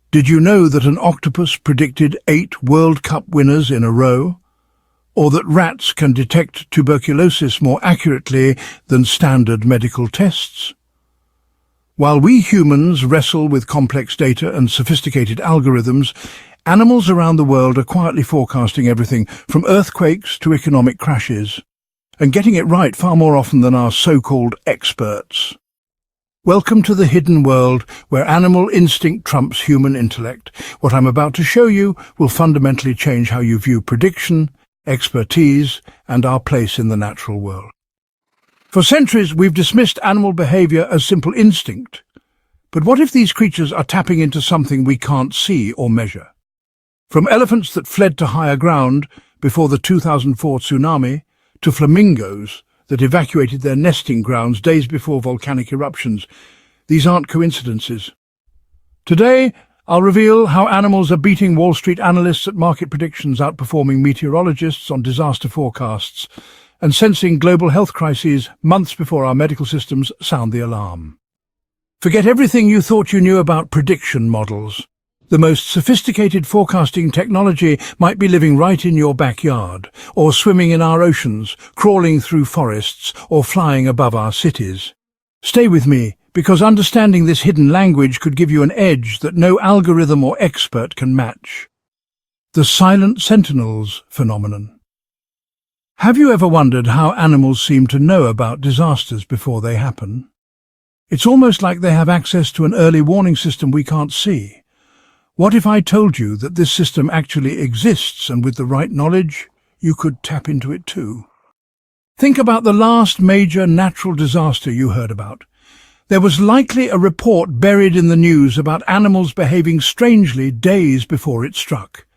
Did you know that an octopus predicted 8 World Cup winners in a row? Or that rats can detect tuberculosis more accurately than standard medical tests? While we humans wrestle with complex data and sophisticated algorithms, animals around the world are quietly forecasting everything from earthquakes to economic crashes, and getting it right far more often than our so-called experts. Welcome to the hidden world where animal instinct trumps human intellect. What I'm about to show you will fundamentally change how you view prediction, expertise, and our place in the natural world. For centuries, we've dismissed animal behavior as simple instinct. But what if these creatures are tapping into something we can't see or measure? From elephants that fled to higher ground before the 2004 tsunami, to flamingos that evacuated their nesting grounds days before volcanic eruptions, these aren't coincidences. Today, I'll reveal how animals are beating Wall Street analysts at market predictions, outperforming meteorologists on disaster forecasts, and sensing global health crises months before our medical systems sound the alarm. Forget everything you thought you knew about prediction models. The most sophisticated forecasting technology might be living right in your backyard, or swimming in our oceans, crawling through forests, or flying above our cities. Stay with me, because understanding this hidden language could give you an edge that no algorithm or expert can match. The Silent Sentinels phenomenon. Have you ever wondered how animals seem to know about disasters before they happen? It's almost like they have access to an early warning system we can't see. What if I told you that this system actually exists, and with the right knowledge, you could tap into it too? Think about the last major natural disaster you heard about. There was likely a report buried in the news about animals behaving strangely days before it struck.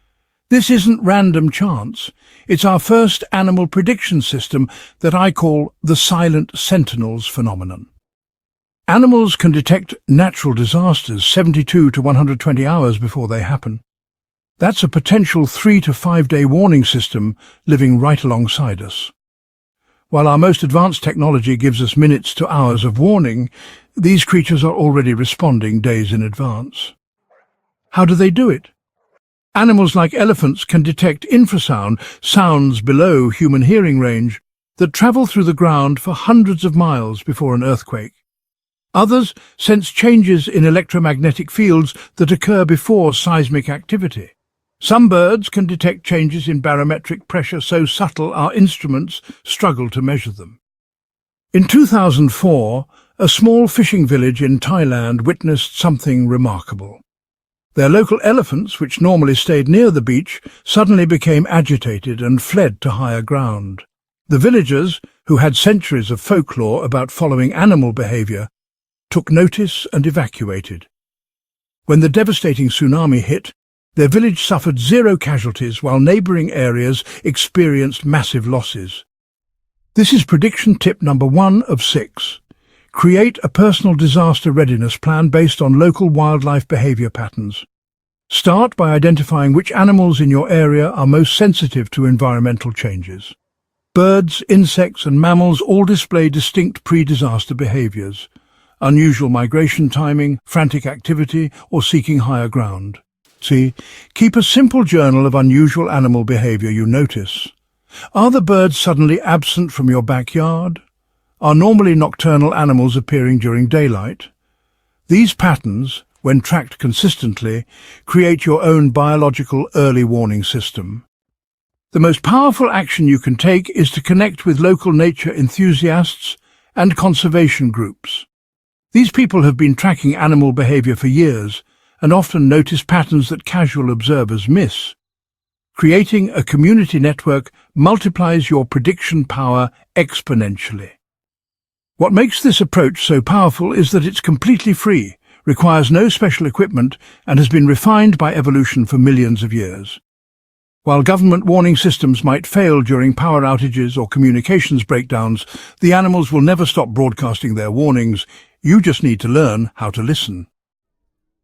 This isn't random chance. It's our first animal prediction system that I call the Silent Sentinels phenomenon. Animals can detect natural disasters 72 to 120 hours before they happen. That's a potential 3 to 5 day warning system living right alongside us. While our most advanced technology gives us minutes to hours of warning, these creatures are already responding days in advance. How do they do it? Animals like elephants can detect infrasound, sounds below human hearing range, that travel through the ground for hundreds of miles before an earthquake. Others sense changes in electromagnetic fields that occur before seismic activity. Some birds can detect changes in barometric pressure so subtle our instruments struggle to measure them. In 2004, a small fishing village in Thailand witnessed something remarkable. Their local elephants, which normally stayed near the beach, suddenly became agitated and fled to higher ground. The villagers, who had centuries of folklore about following animal behavior, took notice and evacuated. When the devastating tsunami hit, their village suffered 0 casualties while neighbouring areas experienced massive losses. This is prediction tip number 1 of 6. Create a personal disaster readiness plan based on local wildlife behaviour patterns. Start by identifying which animals in your area are most sensitive to environmental changes. Birds, insects and mammals all display distinct pre-disaster behaviours: unusual migration timing, frantic activity, or seeking higher ground. See, keep a simple journal of unusual animal behaviour you notice. Are the birds suddenly absent from your backyard? Are normally nocturnal animals appearing during daylight? These patterns, when tracked consistently, create your own biological early warning system. The most powerful action you can take is to connect with local nature enthusiasts and conservation groups. These people have been tracking animal behavior for years and often notice patterns that casual observers miss. Creating a community network multiplies your prediction power exponentially. What makes this approach so powerful is that it's completely free, requires no special equipment, and has been refined by evolution for millions of years. While government warning systems might fail during power outages or communications breakdowns, the animals will never stop broadcasting their warnings. You just need to learn how to listen.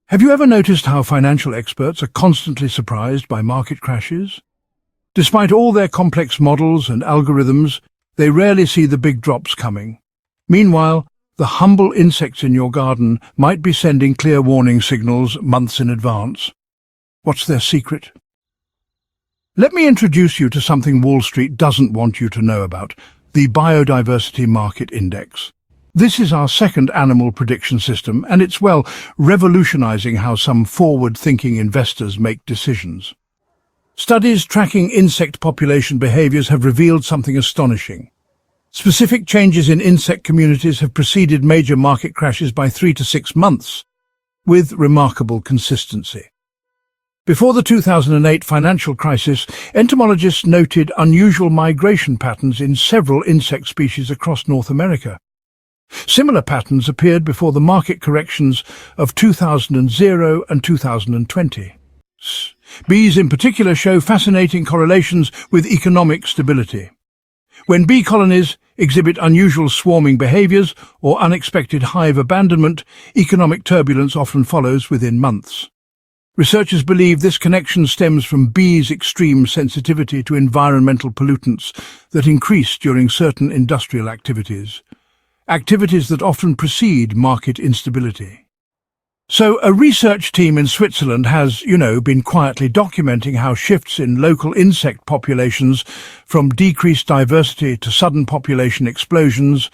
Have you ever noticed how financial experts are constantly surprised by market crashes? Despite all their complex models and algorithms, they rarely see the big drops coming. Meanwhile, The humble insects in your garden might be sending clear warning signals months in advance. What's their secret? Let me introduce you to something Wall Street doesn't want you to know about, the Biodiversity Market Index. This is our second animal prediction system, and it's, well, revolutionizing how some forward-thinking investors make decisions. Studies tracking insect population behaviors have revealed something astonishing. Specific changes in insect communities have preceded major market crashes by 3 to 6 months, with remarkable consistency. Before the 2008 financial crisis, entomologists noted unusual migration patterns in several insect species across North America. Similar patterns appeared before the market corrections of 2000 and 2020. Bees in particular show fascinating correlations with economic stability. When bee colonies exhibit unusual swarming behaviors or unexpected hive abandonment, economic turbulence often follows within months. Researchers believe this connection stems from bees' extreme sensitivity to environmental pollutants that increase during certain industrial activities that often precede market instability. So a research team in Switzerland has, been quietly documenting how shifts in local insect populations, from decreased diversity to sudden population explosions,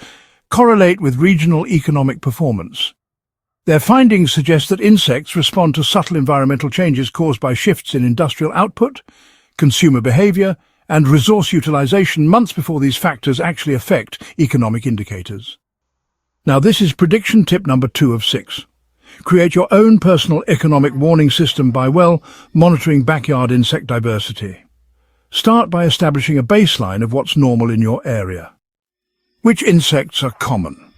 correlate with regional economic performance. Their findings suggest that insects respond to subtle environmental changes caused by shifts in industrial output, consumer behavior, and resource utilization months before these factors actually affect economic indicators. Now, this is prediction tip number 2 of 6. Create your own personal economic warning system by, monitoring backyard insect diversity. Start by establishing a baseline of what's normal in your area. Which insects are common?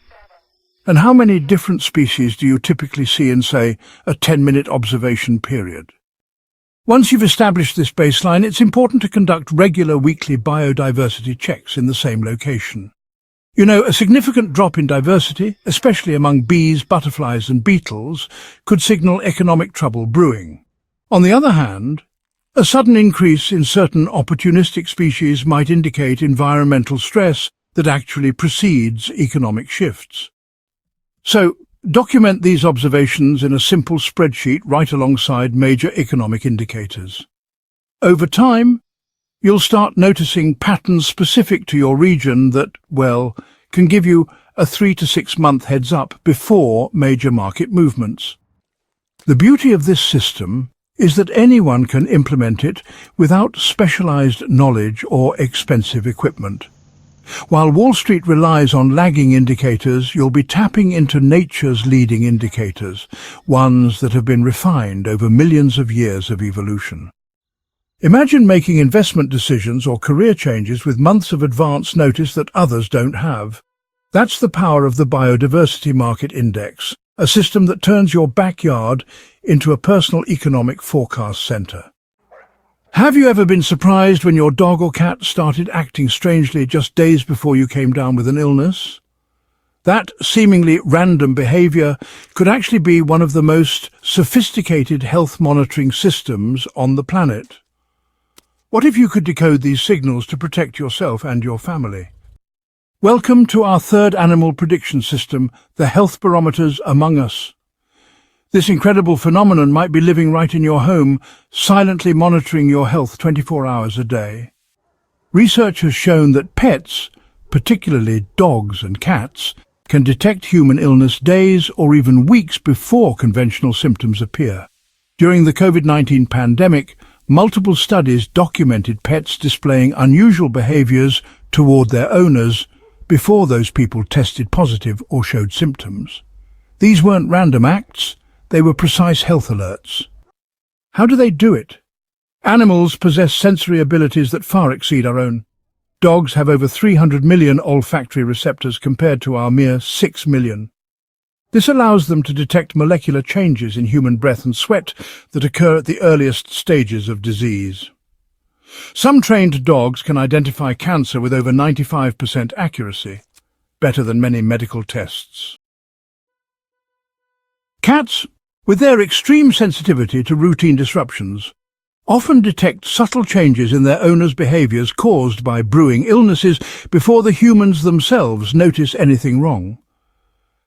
And how many different species do you typically see in, say, a 10-minute observation period? Once you've established this baseline, it's important to conduct regular weekly biodiversity checks in the same location. A significant drop in diversity, especially among bees, butterflies and beetles, could signal economic trouble brewing. On the other hand, a sudden increase in certain opportunistic species might indicate environmental stress that actually precedes economic shifts. So, document these observations in a simple spreadsheet right alongside major economic indicators. Over time, you'll start noticing patterns specific to your region that, can give you a 3 to 6 month heads up before major market movements. The beauty of this system is that anyone can implement it without specialized knowledge or expensive equipment. While Wall Street relies on lagging indicators, you'll be tapping into nature's leading indicators, ones that have been refined over millions of years of evolution. Imagine making investment decisions or career changes with months of advance notice that others don't have. That's the power of the Biodiversity Market Index, a system that turns your backyard into a personal economic forecast center. Have you ever been surprised when your dog or cat started acting strangely just days before you came down with an illness? That seemingly random behavior could actually be one of the most sophisticated health monitoring systems on the planet. What if you could decode these signals to protect yourself and your family? Welcome to our third animal prediction system, the health barometers among us. This incredible phenomenon might be living right in your home, silently monitoring your health 24 hours a day. Research has shown that pets, particularly dogs and cats, can detect human illness days or even weeks before conventional symptoms appear. During the COVID-19 pandemic, multiple studies documented pets displaying unusual behaviors toward their owners before those people tested positive or showed symptoms. These weren't random acts, they were precise health alerts. How do they do it? Animals possess sensory abilities that far exceed our own. Dogs have over 300 million olfactory receptors compared to our mere 6 million. This allows them to detect molecular changes in human breath and sweat that occur at the earliest stages of disease. Some trained dogs can identify cancer with over 95% accuracy, better than many medical tests. Cats, with their extreme sensitivity to routine disruptions, often detect subtle changes in their owners' behaviors caused by brewing illnesses before the humans themselves notice anything wrong.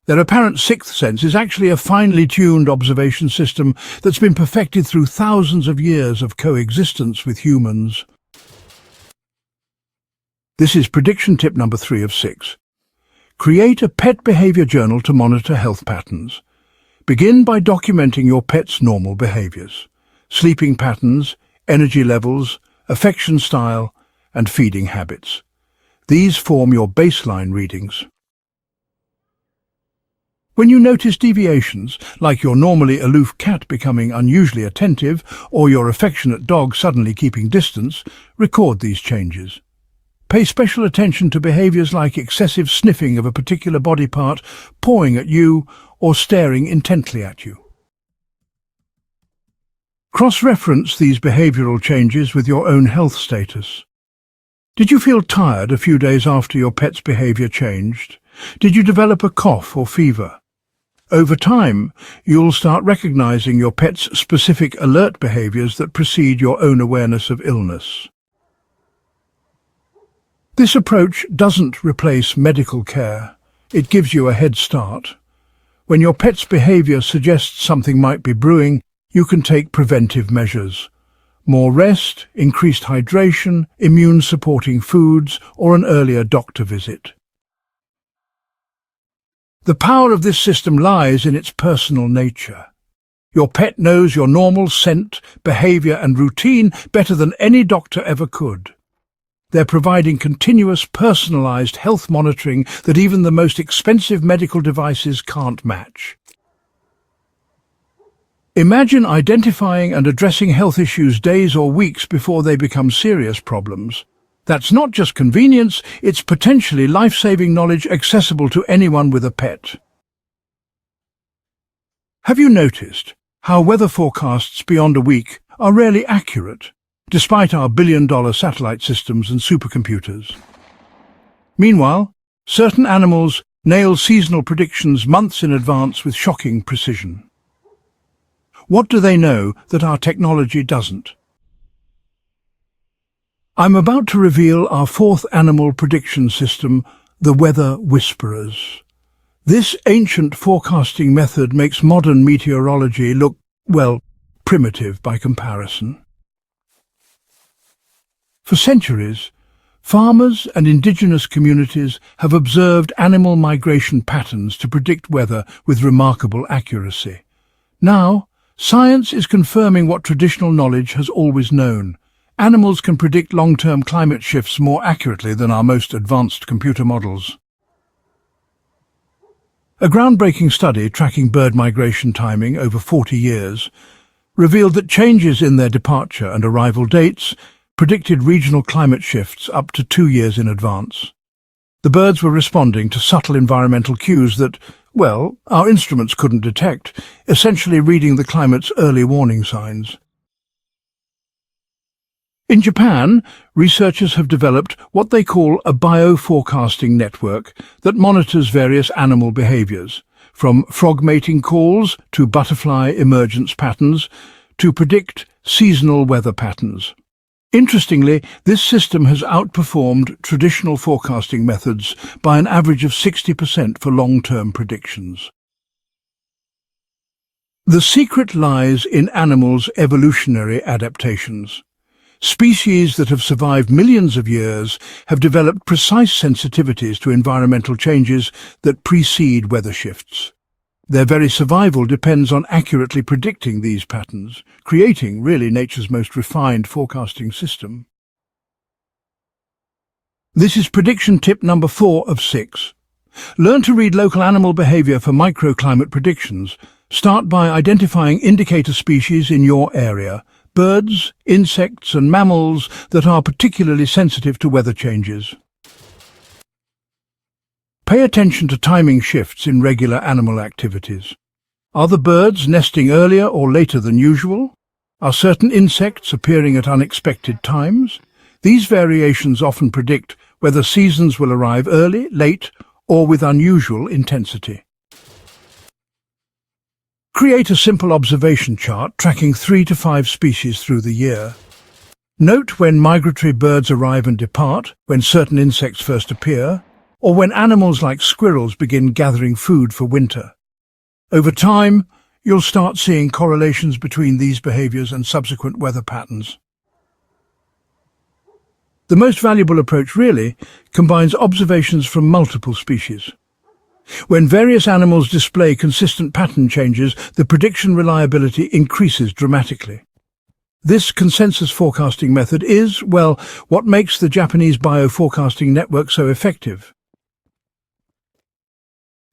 Their apparent sixth sense is actually a finely tuned observation system that's been perfected through thousands of years of coexistence with humans. This is prediction tip number 3 of 6. Create a pet behavior journal to monitor health patterns. Begin by documenting your pet's normal behaviors: sleeping patterns, energy levels, affection style, and feeding habits. These form your baseline readings. When you notice deviations, like your normally aloof cat becoming unusually attentive or your affectionate dog suddenly keeping distance, record these changes. Pay special attention to behaviors like excessive sniffing of a particular body part, pawing at you, or staring intently at you. Cross-reference these behavioral changes with your own health status. Did you feel tired a few days after your pet's behavior changed? Did you develop a cough or fever? Over time, you'll start recognizing your pet's specific alert behaviors that precede your own awareness of illness. This approach doesn't replace medical care. It gives you a head start. When your pet's behavior suggests something might be brewing, you can take preventive measures. More rest, increased hydration, immune-supporting foods, or an earlier doctor visit. The power of this system lies in its personal nature. Your pet knows your normal scent, behavior, and routine better than any doctor ever could. They're providing continuous, personalized health monitoring that even the most expensive medical devices can't match. Imagine identifying and addressing health issues days or weeks before they become serious problems. That's not just convenience, it's potentially life-saving knowledge accessible to anyone with a pet. Have you noticed how weather forecasts beyond a week are rarely accurate, despite our billion-dollar satellite systems and supercomputers? Meanwhile, certain animals nail seasonal predictions months in advance with shocking precision. What do they know that our technology doesn't? I'm about to reveal our fourth animal prediction system, the Weather Whisperers. This ancient forecasting method makes modern meteorology look, well, primitive by comparison. For centuries, farmers and indigenous communities have observed animal migration patterns to predict weather with remarkable accuracy. Now, science is confirming what traditional knowledge has always known. Animals can predict long-term climate shifts more accurately than our most advanced computer models. A groundbreaking study tracking bird migration timing over 40 years revealed that changes in their departure and arrival dates predicted regional climate shifts up to 2 years in advance. The birds were responding to subtle environmental cues that, well, our instruments couldn't detect, essentially reading the climate's early warning signs. In Japan, researchers have developed what they call a bioforecasting network that monitors various animal behaviors, from frog mating calls to butterfly emergence patterns, to predict seasonal weather patterns. Interestingly, this system has outperformed traditional forecasting methods by an average of 60% for long-term predictions. The secret lies in animals' evolutionary adaptations. Species that have survived millions of years have developed precise sensitivities to environmental changes that precede weather shifts. Their very survival depends on accurately predicting these patterns, creating really nature's most refined forecasting system. This is prediction tip number 4 of 6. Learn to read local animal behavior for microclimate predictions. Start by identifying indicator species in your area, birds, insects and mammals that are particularly sensitive to weather changes. Pay attention to timing shifts in regular animal activities. Are the birds nesting earlier or later than usual? Are certain insects appearing at unexpected times? These variations often predict whether seasons will arrive early, late, or with unusual intensity. Create a simple observation chart tracking 3 to 5 species through the year. Note when migratory birds arrive and depart, when certain insects first appear, or when animals like squirrels begin gathering food for winter. Over time, you'll start seeing correlations between these behaviors and subsequent weather patterns. The most valuable approach really combines observations from multiple species. When various animals display consistent pattern changes, the prediction reliability increases dramatically. This consensus forecasting method is, well, what makes the Japanese bioforecasting network so effective.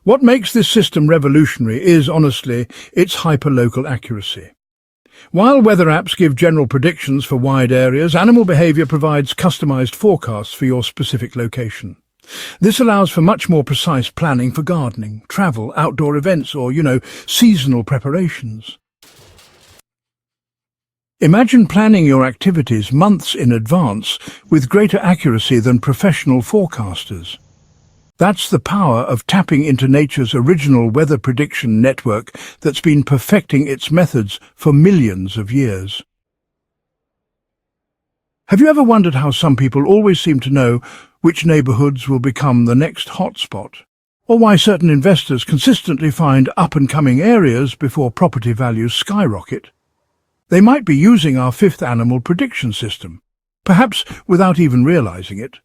What makes this system revolutionary is, honestly, its hyperlocal accuracy. While weather apps give general predictions for wide areas, AnimalBehavior provides customized forecasts for your specific location. This allows for much more precise planning for gardening, travel, outdoor events, or, seasonal preparations. Imagine planning your activities months in advance with greater accuracy than professional forecasters. That's the power of tapping into nature's original weather prediction network that's been perfecting its methods for millions of years. Have you ever wondered how some people always seem to know which neighborhoods will become the next hotspot? Or why certain investors consistently find up-and-coming areas before property values skyrocket? They might be using our fifth animal prediction system, perhaps without even realizing it.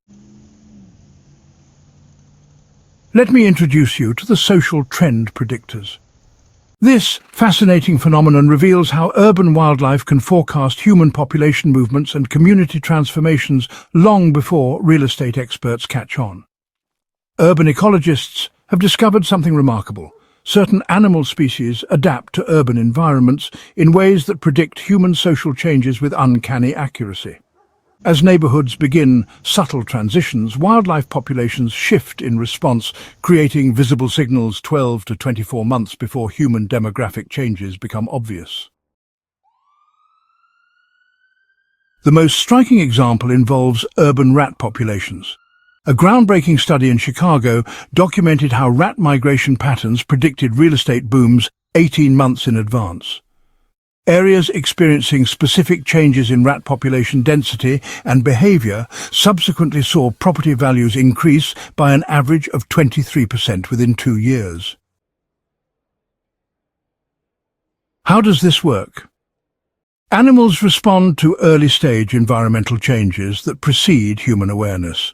Let me introduce you to the social trend predictors. This fascinating phenomenon reveals how urban wildlife can forecast human population movements and community transformations long before real estate experts catch on. Urban ecologists have discovered something remarkable. Certain animal species adapt to urban environments in ways that predict human social changes with uncanny accuracy. As neighborhoods begin subtle transitions, wildlife populations shift in response, creating visible signals 12 to 24 months before human demographic changes become obvious. The most striking example involves urban rat populations. A groundbreaking study in Chicago documented how rat migration patterns predicted real estate booms 18 months in advance. Areas experiencing specific changes in rat population density and behavior subsequently saw property values increase by an average of 23% within 2 years. How does this work? Animals respond to early-stage environmental changes that precede human awareness.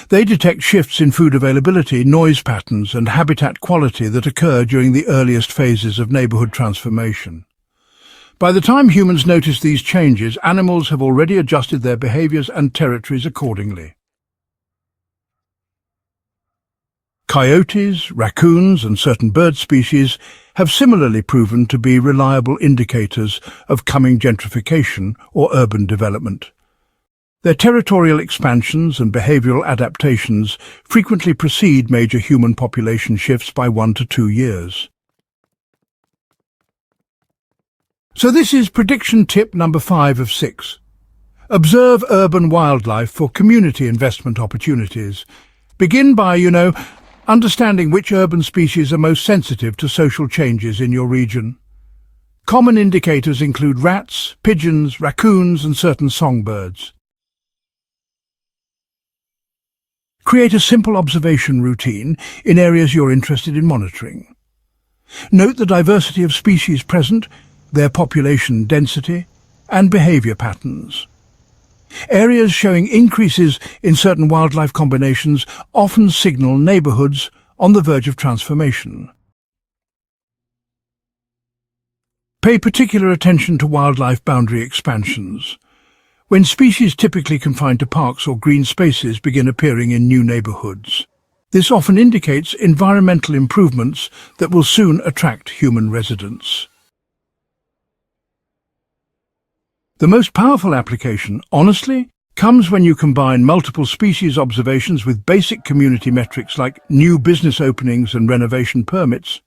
They detect shifts in food availability, noise patterns, and habitat quality that occur during the earliest phases of neighborhood transformation. By the time humans notice these changes, animals have already adjusted their behaviors and territories accordingly. Coyotes, raccoons, and certain bird species have similarly proven to be reliable indicators of coming gentrification or urban development. Their territorial expansions and behavioral adaptations frequently precede major human population shifts by 1 to 2 years. So this is prediction tip number 5 of 6. Observe urban wildlife for community investment opportunities. Begin by, understanding which urban species are most sensitive to social changes in your region. Common indicators include rats, pigeons, raccoons, and certain songbirds. Create a simple observation routine in areas you're interested in monitoring. Note the diversity of species present, their population density, and behavior patterns. Areas showing increases in certain wildlife combinations often signal neighborhoods on the verge of transformation. Pay particular attention to wildlife boundary expansions. When species typically confined to parks or green spaces begin appearing in new neighborhoods. This often indicates environmental improvements that will soon attract human residents. The most powerful application, honestly, comes when you combine multiple species observations with basic community metrics like new business openings and renovation permits.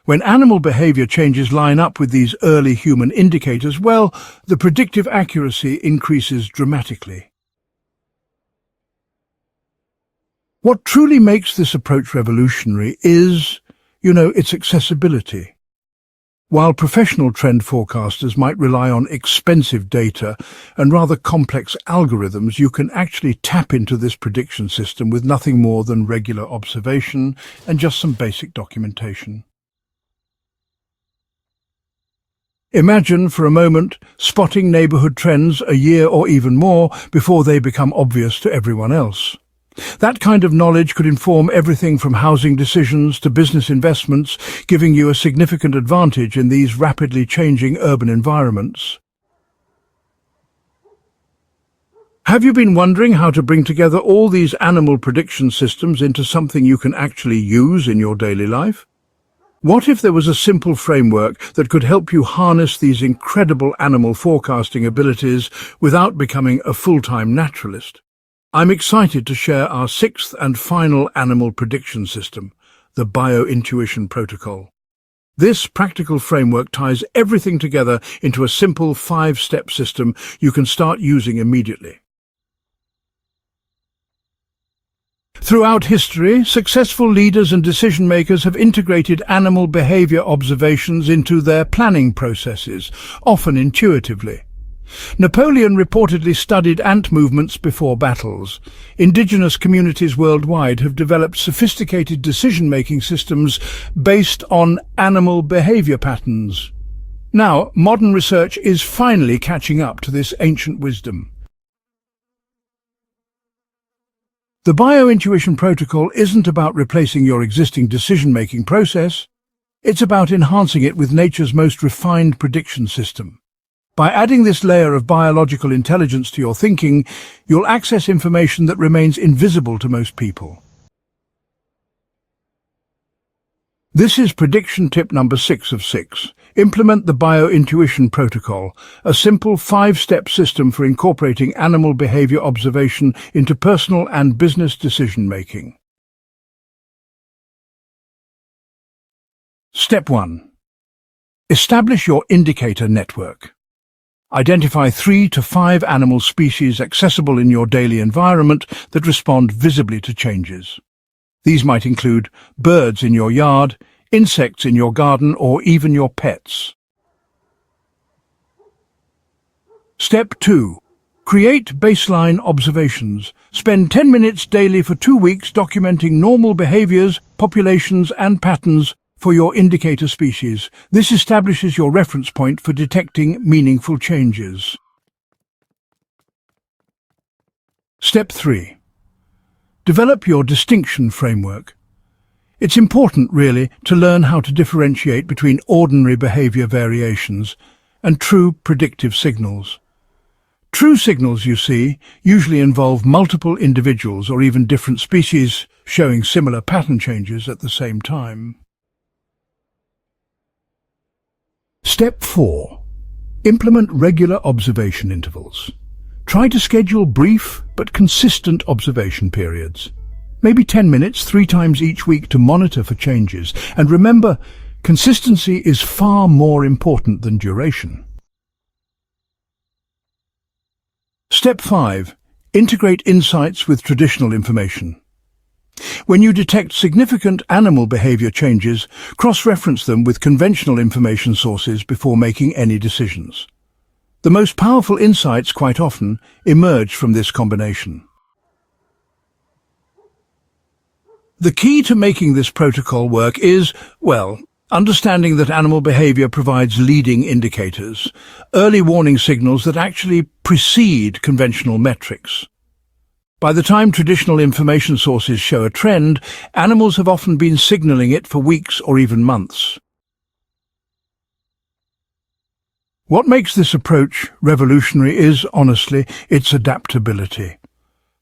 When animal behavior changes line up with these early human indicators, well, the predictive accuracy increases dramatically. What truly makes this approach revolutionary is, its accessibility. While professional trend forecasters might rely on expensive data and rather complex algorithms, you can actually tap into this prediction system with nothing more than regular observation and just some basic documentation. Imagine for a moment spotting neighborhood trends a year or even more before they become obvious to everyone else. That kind of knowledge could inform everything from housing decisions to business investments, giving you a significant advantage in these rapidly changing urban environments. Have you been wondering how to bring together all these animal prediction systems into something you can actually use in your daily life? What if there was a simple framework that could help you harness these incredible animal forecasting abilities without becoming a full-time naturalist? I'm excited to share our sixth and final animal prediction system, the Biointuition Protocol. This practical framework ties everything together into a simple 5-step system you can start using immediately. Throughout history, successful leaders and decision-makers have integrated animal behavior observations into their planning processes, often intuitively. Napoleon reportedly studied ant movements before battles. Indigenous communities worldwide have developed sophisticated decision-making systems based on animal behavior patterns. Now, modern research is finally catching up to this ancient wisdom. The Biointuition Protocol isn't about replacing your existing decision-making process. It's about enhancing it with nature's most refined prediction system. By adding this layer of biological intelligence to your thinking, you'll access information that remains invisible to most people. This is prediction tip number 6 of 6. Implement the Biointuition Protocol, a simple 5-step system for incorporating animal behavior observation into personal and business decision-making. Step 1. Establish your indicator network. Identify 3 to 5 animal species accessible in your daily environment that respond visibly to changes. These might include birds in your yard, insects in your garden, or even your pets. Step 2. Create baseline observations. Spend 10 minutes daily for 2 weeks documenting normal behaviors, populations, and patterns for your indicator species. This establishes your reference point for detecting meaningful changes. Step 3. Develop your distinction framework. It's important, really, to learn how to differentiate between ordinary behavior variations and true predictive signals. True signals, you see, usually involve multiple individuals or even different species showing similar pattern changes at the same time. Step 4. Implement regular observation intervals. Try to schedule brief but consistent observation periods. Maybe 10 minutes 3 times each week to monitor for changes. And remember, consistency is far more important than duration. Step 5. Integrate insights with traditional information. When you detect significant animal behavior changes, cross-reference them with conventional information sources before making any decisions. The most powerful insights quite often emerge from this combination. The key to making this protocol work is, well, understanding that animal behavior provides leading indicators, early warning signals that actually precede conventional metrics. By the time traditional information sources show a trend, animals have often been signaling it for weeks or even months. What makes this approach revolutionary is, honestly, its adaptability.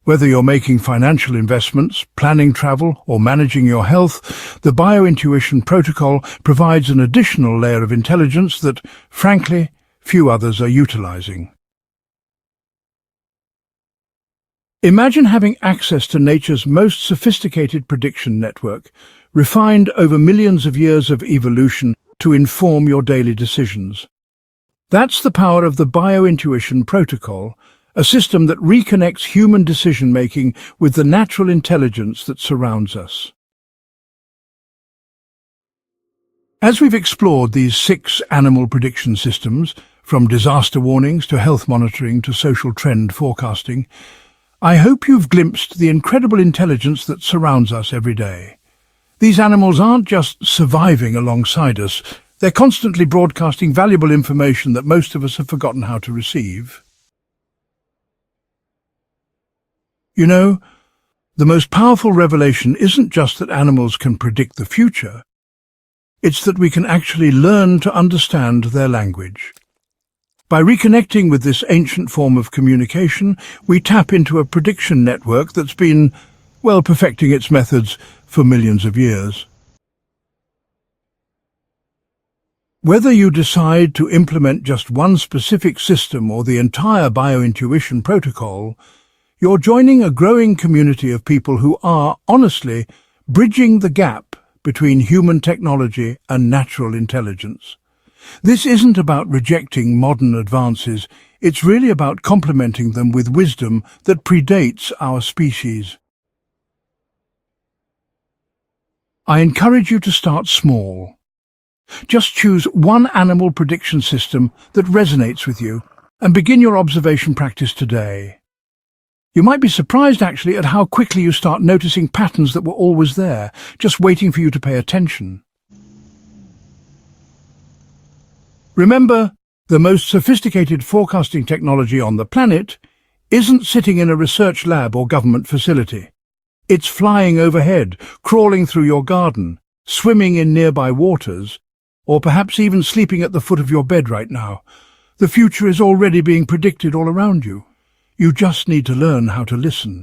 Whether you're making financial investments, planning travel, or managing your health, the Biointuition Protocol provides an additional layer of intelligence that, frankly, few others are utilizing. Imagine having access to nature's most sophisticated prediction network, refined over millions of years of evolution to inform your daily decisions. That's the power of the Biointuition Protocol, a system that reconnects human decision-making with the natural intelligence that surrounds us. As we've explored these 6 animal prediction systems, from disaster warnings to health monitoring to social trend forecasting, I hope you've glimpsed the incredible intelligence that surrounds us every day. These animals aren't just surviving alongside us, they're constantly broadcasting valuable information that most of us have forgotten how to receive. You know, the most powerful revelation isn't just that animals can predict the future, it's that we can actually learn to understand their language. By reconnecting with this ancient form of communication, we tap into a prediction network that's been, well, perfecting its methods for millions of years. Whether you decide to implement just one specific system or the entire biointuition protocol, you're joining a growing community of people who are, honestly, bridging the gap between human technology and natural intelligence. This isn't about rejecting modern advances, it's really about complementing them with wisdom that predates our species. I encourage you to start small. Just choose one animal prediction system that resonates with you and begin your observation practice today. You might be surprised actually at how quickly you start noticing patterns that were always there, just waiting for you to pay attention. Remember, the most sophisticated forecasting technology on the planet isn't sitting in a research lab or government facility. It's flying overhead, crawling through your garden, swimming in nearby waters, or perhaps even sleeping at the foot of your bed right now. The future is already being predicted all around you. You just need to learn how to listen.